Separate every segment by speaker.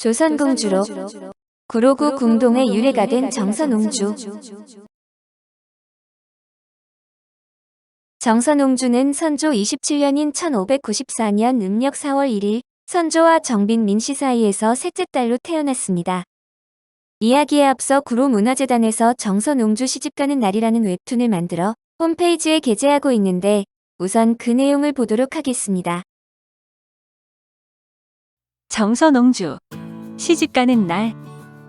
Speaker 1: 조선공주로 구로구 궁동의 유래가 된 정선옹주. 정선옹주는 선조 27년인 1594년 음력 4월 1일 선조와 정빈 민씨 사이에서 셋째 딸로 태어났습니다. 이야기에 앞서 구로문화재단에서 정선옹주 시집가는 날이라는 웹툰을 만들어 홈페이지에 게재하고 있는데 우선 그 내용을 보도록 하겠습니다.
Speaker 2: 정선옹주 시집가는 날,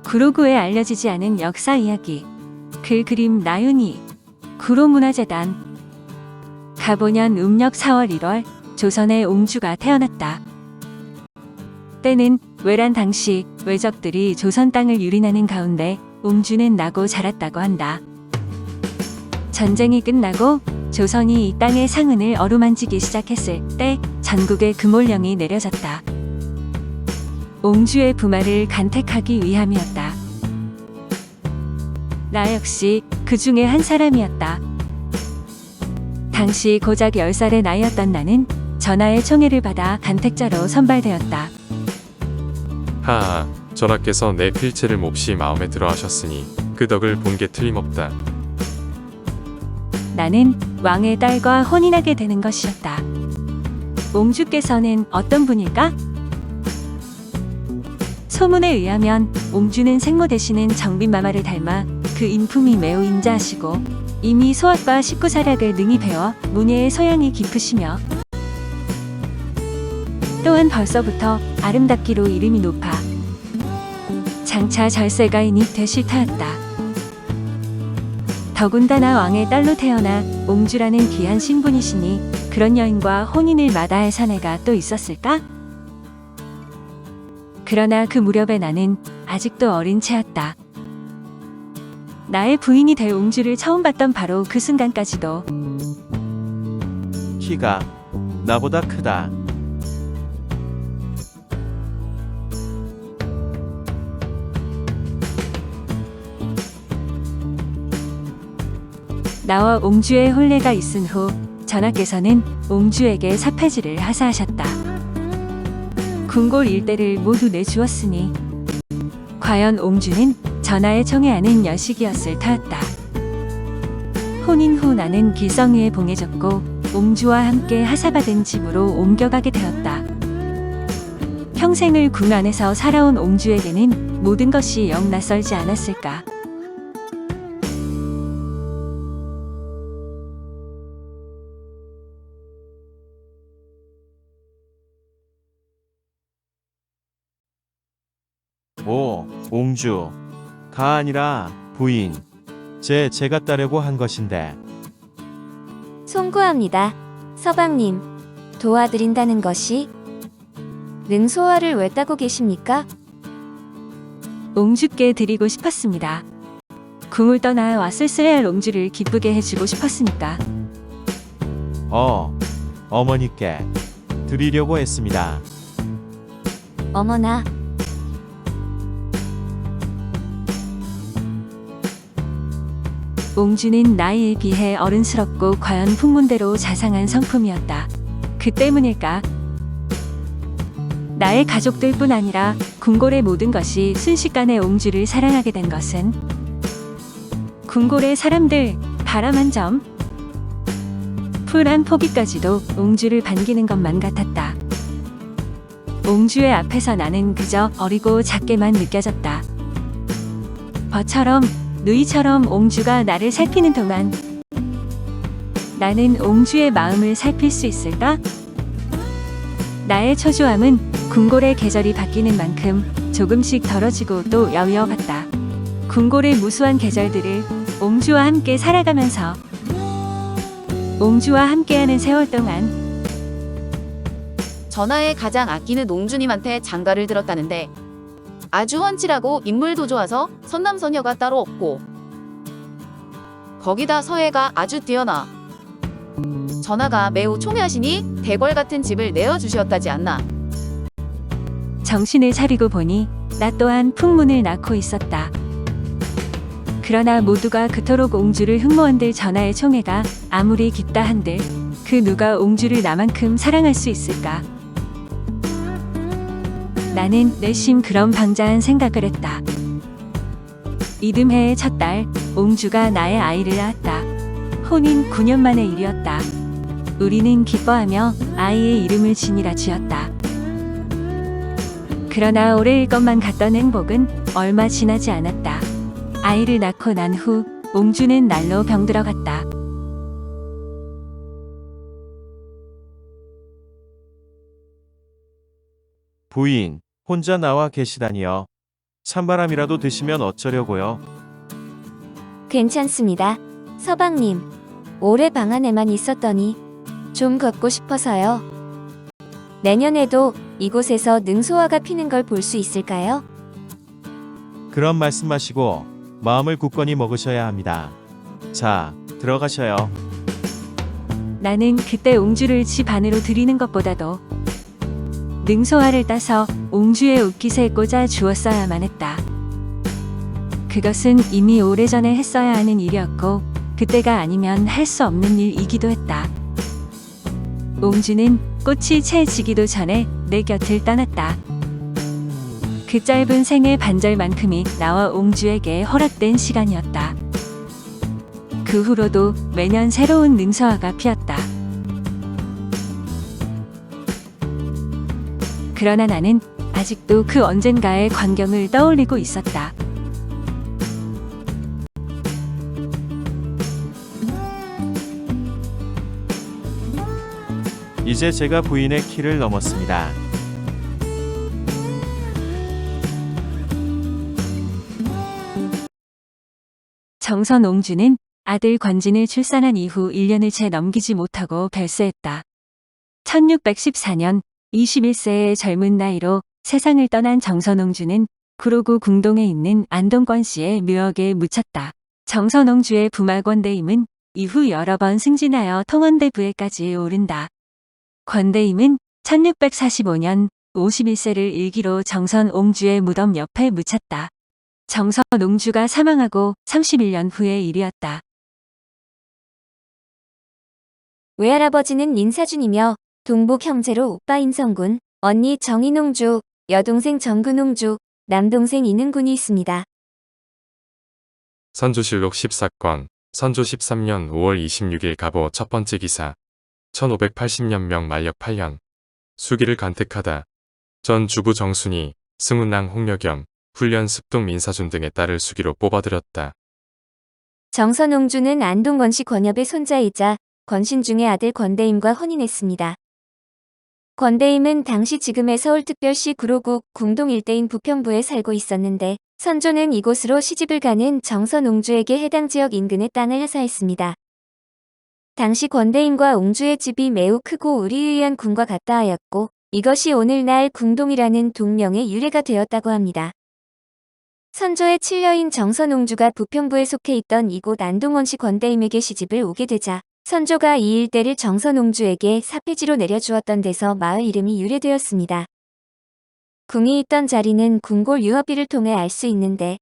Speaker 2: 구로구에 알려지지 않은 역사 이야기. 글 그림 나윤희, 구로문화재단. 가보년 음력 4월 1월 조선의 옹주가 태어났다. 때는 외란 당시 외적들이 조선 땅을 유린하는 가운데 옹주는 나고 자랐다고 한다. 전쟁이 끝나고 조선이 이 땅의 상흔을 어루만지기 시작했을 때 전국에 금올령이 내려졌다. 옹주의 부마를 간택하기 위함이었다. 나 역시 그 중에 한 사람이었다. 당시 고작 10살의 나이였던 나는 전하의 총애를 받아 간택자로 선발되었다.
Speaker 3: 하하, 전하께서 내 필체를 몹시 마음에 들어 하셨으니 그 덕을 본 게 틀림없다.
Speaker 2: 나는 왕의 딸과 혼인하게 되는 것이었다. 옹주께서는 어떤 분일까? 소문에 의하면 옹주는 생모 되시는 정빈마마를 닮아 그 인품이 매우 인자하시고 이미 소학과 식구사략을 능히 배워 문예의 소양이 깊으시며 또한 벌써부터 아름답기로 이름이 높아 장차 절세가인이 되실 터였다. 더군다나 왕의 딸로 태어나 옹주라는 귀한 신분이시니 그런 여인과 혼인을 마다할 사내가 또 있었을까? 그러나 그 무렵에 나는 아직도 어린 채였다. 나의 부인이 될 옹주를 처음 봤던 바로 그 순간까지도
Speaker 4: 키가 나보다 크다.
Speaker 2: 나와 옹주의 혼례가 있은 후 전하께서는 옹주에게 사패지를 하사하셨다. 궁궐 일대를 모두 내주었으니 과연 옹주는 전하의 총애 아는 여식이었을 터였다. 혼인 후 나는 길성리에 봉해졌고 옹주와 함께 하사받은 집으로 옮겨가게 되었다. 평생을 궁 안에서 살아온 옹주에게는 모든 것이 영 낯설지 않았을까.
Speaker 4: 오, 옹주가 아니라 부인. 제가 따려고 한 것인데.
Speaker 1: 송구합니다. 서방님, 도와드린다는 것이 능소화를 왜 따고 계십니까?
Speaker 2: 옹주께 드리고 싶었습니다. 궁을 떠나 와 쓸쓸해할 옹주를 기쁘게 해주고 싶었으니까.
Speaker 4: 어머니께 드리려고 했습니다.
Speaker 1: 어머나,
Speaker 2: 옹주는 나이에 비해 어른스럽고 과연 풍문대로 자상한 성품이었다. 그 때문일까? 나의 가족들뿐 아니라 궁궐의 모든 것이 순식간에 옹주를 사랑하게 된 것은 궁궐의 사람들 바람 한 점, 풀 한 포기까지도 옹주를 반기는 것만 같았다. 옹주의 앞에서 나는 그저 어리고 작게만 느껴졌다. 버처럼 누이처럼 옹주가 나를 살피는 동안 나는 옹주의 마음을 살필 수 있을까? 나의 초조함은 궁궐의 계절이 바뀌는 만큼 조금씩 덜어지고 또 여위어갔다. 궁궐의 무수한 계절들을 옹주와 함께 살아가면서 옹주와 함께하는 세월 동안
Speaker 5: 전하의 가장 아끼는 옹주님한테 장가를 들었다는데 아주 훤칠하고 인물도 좋아서 선남선녀가 따로 없고 거기다 서예가 아주 뛰어나 전하가 매우 총애하시니 대궐 같은 집을 내어주셨다지 않나.
Speaker 2: 정신을 차리고 보니 나 또한 풍문을 낳고 있었다. 그러나 모두가 그토록 옹주를 흠모한들 전하의 총애가 아무리 깊다 한들 그 누가 옹주를 나만큼 사랑할 수 있을까? 나는 내심 그런 방자한 생각을 했다. 이듬해의 첫 달, 옹주가 나의 아이를 낳았다. 혼인 9년 만의 일이었다. 우리는 기뻐하며 아이의 이름을 진이라 지었다. 그러나 올해일 것만 같던 행복은 얼마 지나지 않았다. 아이를 낳고 난 후 옹주는 날로 병들어갔다.
Speaker 4: 부인, 혼자 나와 계시다니요. 찬바람이라도 드시면 어쩌려고요?
Speaker 1: 괜찮습니다. 서방님, 올해 방 안에만 있었더니 좀 걷고 싶어서요. 내년에도 이곳에서 능소화가 피는 걸 볼 수 있을까요?
Speaker 4: 그런 말씀마시고 마음을 굳건히 먹으셔야 합니다. 자, 들어가셔요.
Speaker 2: 나는 그때 옹주를 집 안으로 들이는 것보다도 능소화를 따서 옹주의 옷깃에 꽂아 주었어야만 했다. 그것은 이미 오래전에 했어야 하는 일이었고 그때가 아니면 할 수 없는 일이기도 했다. 옹주는 꽃이 채 지기도 전에 내 곁을 떠났다. 그 짧은 생의 반절만큼이 나와 옹주에게 허락된 시간이었다. 그 후로도 매년 새로운 능소화가 피었다. 그러나 나는 아직도 그 언젠가의 광경을 떠올리고 있었다.
Speaker 4: 이제 제가 부인의 키를 넘었습니다.
Speaker 2: 정선 옹주는 아들 권진을 출산한 이후 1년을 채 넘기지 못하고 별세했다. 1614년 21세의 젊은 나이로 세상을 떠난 정선옹주는 구로구 궁동에 있는 안동권 씨의 묘역에 묻혔다. 정선옹주의 부마 권대임은 이후 여러 번 승진하여 통원대 부에까지 오른다. 권대임은 1645년 51세를 일기로 정선옹주의 무덤 옆에 묻혔다. 정선옹주가 사망하고 31년 후의 일이었다.
Speaker 1: 외할아버지는 인사준이며 동복 형제로 오빠 인성군, 언니 정인옹주, 여동생 정근옹주, 남동생 이능군이 있습니다.
Speaker 3: 선조실록 14권, 선조 13년 5월 26일 가보 첫 번째 기사, 1580년명 만력 8년, 수기를 간택하다. 전 주부 정순이, 승훈랑 홍여겸, 훈련 습동 민사준 등의 딸을 수기로 뽑아들였다.
Speaker 1: 정선옹주는 안동권씨 권엽의 손자이자 권신중의 아들 권대임과 혼인했습니다. 권대임은 당시 지금의 서울특별시 구로구 궁동 일대인 부평부에 살고 있었는데 선조는 이곳으로 시집을 가는 정선옹주에게 해당 지역 인근의 땅을 하사했습니다. 당시 권대임과 옹주의 집이 매우 크고 우리의한 군과 같다 하였고 이것이 오늘날 궁동이라는 동명의 유래가 되었다고 합니다. 선조의 칠녀인 정선옹주가 부평부에 속해 있던 이곳 안동원시 권대임에게 시집을 오게 되자 선조가 이 일대를 정선옹주에게 사폐지로 내려주었던 데서 마을 이름이 유래되었습니다. 궁이 있던 자리는 궁골 유업비를 통해 알 수 있는데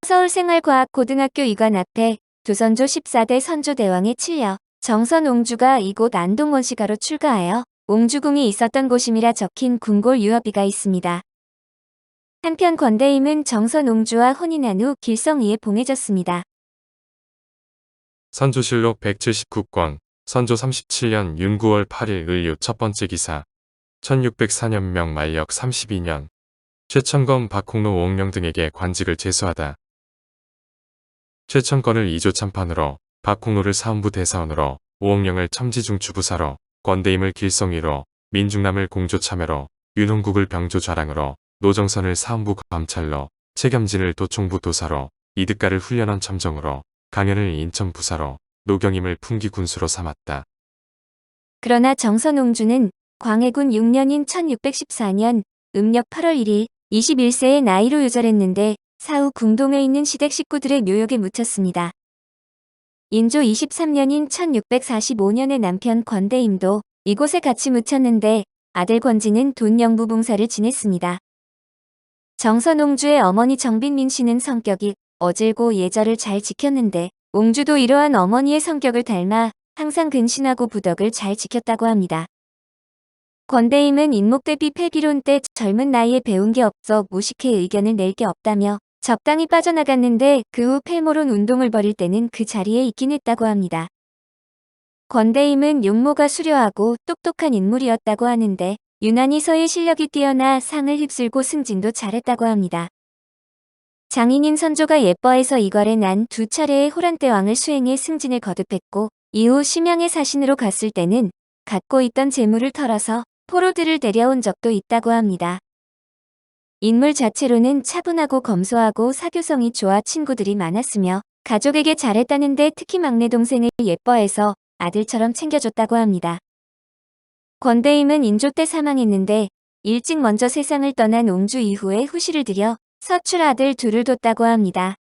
Speaker 1: 서울생활과학고등학교 이관 앞에 조선조 14대 선조대왕의 칠녀 정선옹주가 이곳 안동원시가로 출가하여 옹주궁이 있었던 곳임이라 적힌 궁골 유업비가 있습니다. 한편 권대임은 정선옹주와 혼인한 후 길성이에 봉해졌습니다.
Speaker 3: 선조실록 179권, 선조 37년 윤 9월 8일 을유 첫 번째 기사, 1604년명 만력 32년, 최천건 박홍로 오옥령 등에게 관직을 제수하다. 최천건을 2조 참판으로, 박홍로를 사헌부 대사원으로, 오옥령을 첨지중 주부사로, 권대임을 길성위로, 민중남을 공조 참여로, 윤홍국을 병조 좌랑으로, 노정선을 사헌부 감찰로, 최겸진을 도총부 도사로, 이득가를 훈련원 첨정으로, 강연을 인천 부사로, 노경임을 풍기 군수로 삼았다.
Speaker 1: 그러나 정선옹주는 광해군 6년인 1614년 음력 8월 1일 21세의 나이로 요절했는데 사후 궁동에 있는 시댁 식구들의 묘역에 묻혔습니다. 인조 23년인 1645년에 남편 권대임도 이곳에 같이 묻혔는데 아들 권진은 돈영부봉사를 지냈습니다. 정선옹주의 어머니 정빈민 씨는 성격이 어질고 예절을 잘 지켰는데 옹주도 이러한 어머니의 성격을 닮아 항상 근신하고 부덕을 잘 지켰다고 합니다. 권대임은 인목 대비 패기론 때 젊은 나이에 배운 게 없어 무식해 의견을 낼 게 없다며 적당히 빠져나갔는데 그 후 패모론 운동을 벌일 때는 그 자리에 있긴 했다고 합니다. 권대임은 용모가 수려하고 똑똑한 인물이었다고 하는데 유난히 서예 실력이 뛰어나 상을 휩쓸고 승진도 잘했다고 합니다. 장인인 선조가 예뻐해서 이괄에 난 두 차례의 호란대왕을 수행해 승진을 거듭했고 이후 심양의 사신으로 갔을 때는 갖고 있던 재물을 털어서 포로들을 데려온 적도 있다고 합니다. 인물 자체로는 차분하고 검소하고 사교성이 좋아 친구들이 많았으며 가족에게 잘했다는데 특히 막내 동생을 예뻐해서 아들처럼 챙겨줬다고 합니다. 권대임은 인조 때 사망했는데 일찍 먼저 세상을 떠난 옹주 이후에 후시를 들여 서출 아들 둘을 뒀다고 합니다.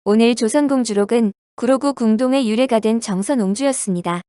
Speaker 1: 오늘 조선공주록은 구로구 궁동의 유래가 된 정선 옹주였습니다.